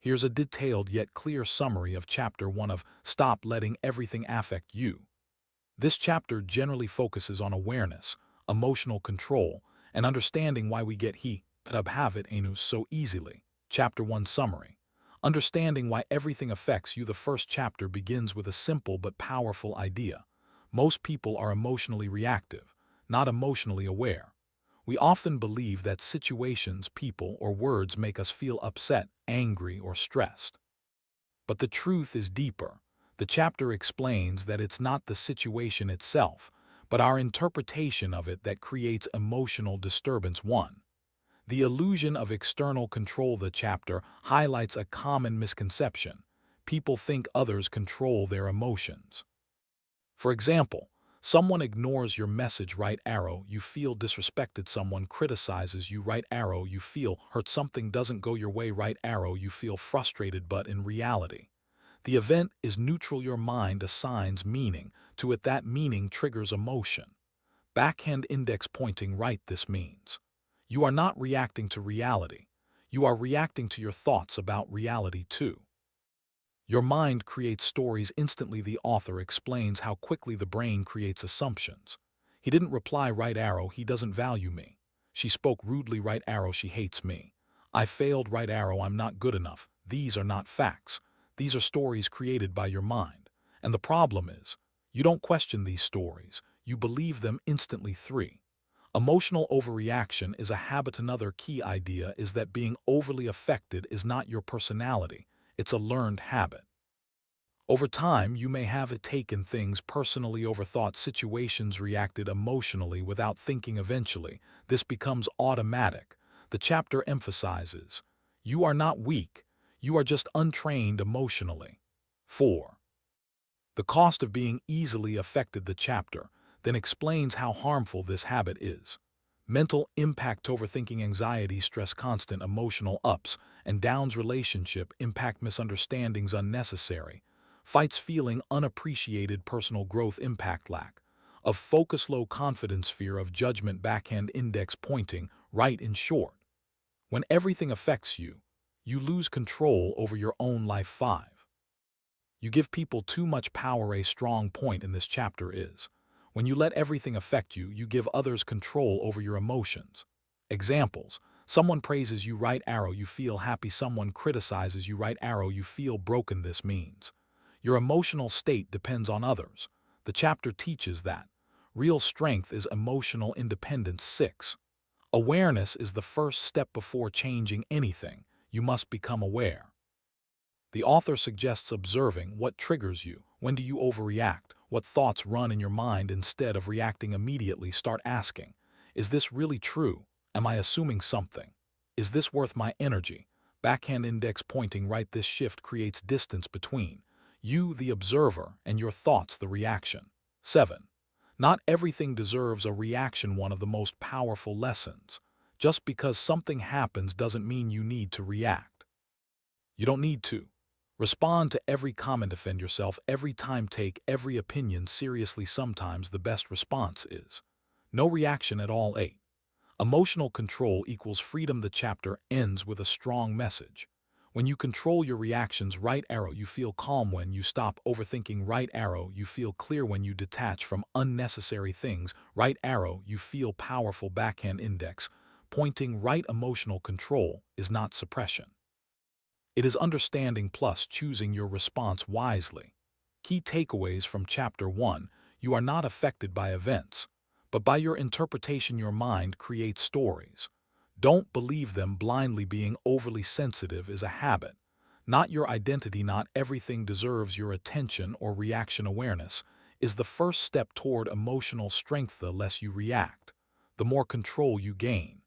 Here's a detailed yet clear summary of Chapter 1 of Stop Letting Everything Affect You. This chapter generally focuses on awareness, emotional control, and understanding why we get habit anus so easily. Chapter 1 Summary. Understanding why everything affects you. The first chapter begins with a simple but powerful idea. Most people are emotionally reactive, not emotionally aware. We often believe that situations, people, or words make us feel upset, angry, or stressed. But the truth is deeper. The chapter explains that it's not the situation itself, but our interpretation of it that creates emotional disturbance. 1. The illusion of external control. The chapter highlights a common misconception. People think others control their emotions. For example, someone ignores your message, right arrow, you feel disrespected. Someone criticizes you, right arrow, you feel hurt. Something doesn't go your way, right arrow, you feel frustrated. But in reality, the event is neutral. Your mind assigns meaning to it. That meaning triggers emotion. Backhand index pointing right. This means you are not reacting to reality. You are reacting to your thoughts about reality too. Your mind creates stories instantly. The author explains how quickly the brain creates assumptions. He didn't reply, right arrow, he doesn't value me. She spoke rudely, right arrow, she hates me. I failed, right arrow, I'm not good enough. These are not facts. These are stories created by your mind. And the problem is, you don't question these stories. You believe them instantly. 3. Emotional overreaction is a habit. Another key idea is that being overly affected is not your personality. It's a learned habit. Over time, you may have taken things personally, overthought situations, reacted emotionally without thinking. Eventually, this becomes automatic. The chapter emphasizes, you are not weak, you are just untrained emotionally. 4. The cost of being easily affected. The chapter then explains how harmful this habit is. Mental impact: overthinking, anxiety, stress, constant emotional ups and downs, relationship impact, misunderstandings, unnecessary fights, feeling unappreciated, personal growth impact, lack of focus, low confidence, fear of judgment. Backhand index pointing right. In short, when everything affects you, you lose control over your own life. 5. You give people too much power. A strong point in this chapter is, when you let everything affect you, you give others control over your emotions. Examples: someone praises you, right arrow, you feel happy. Someone criticizes you, right arrow, you feel broken. This means your emotional state depends on others. The chapter teaches that real strength is emotional independence. 6. Awareness is the first step. Before changing anything, you must become aware. The author suggests observing what triggers you. When do you overreact? What thoughts run in your mind? Instead of reacting immediately, start asking, is this really true? Am I assuming something? Is this worth my energy? Backhand index pointing right. This shift creates distance between you, the observer, and your thoughts, the reaction. 7. Not everything deserves a reaction. One of the most powerful lessons. Just because something happens doesn't mean you need to react. You don't need to respond to every comment, defend yourself every time, take every opinion seriously. Sometimes the best response is no reaction at all. 8. Emotional control equals freedom. The chapter ends with a strong message. When you control your reactions, right arrow, you feel calm. When you stop overthinking, right arrow, you feel clear. When you detach from unnecessary things, right arrow, you feel powerful. Backhand index pointing right. Emotional control is not suppression. It is understanding plus choosing your response wisely. Key takeaways from Chapter 1: you are not affected by events, but by your interpretation. Your mind creates stories. Don't believe them blindly. Being overly sensitive is a habit, not your identity. Not everything deserves your attention or reaction. Awareness is the first step toward emotional strength. The less you react, the more control you gain.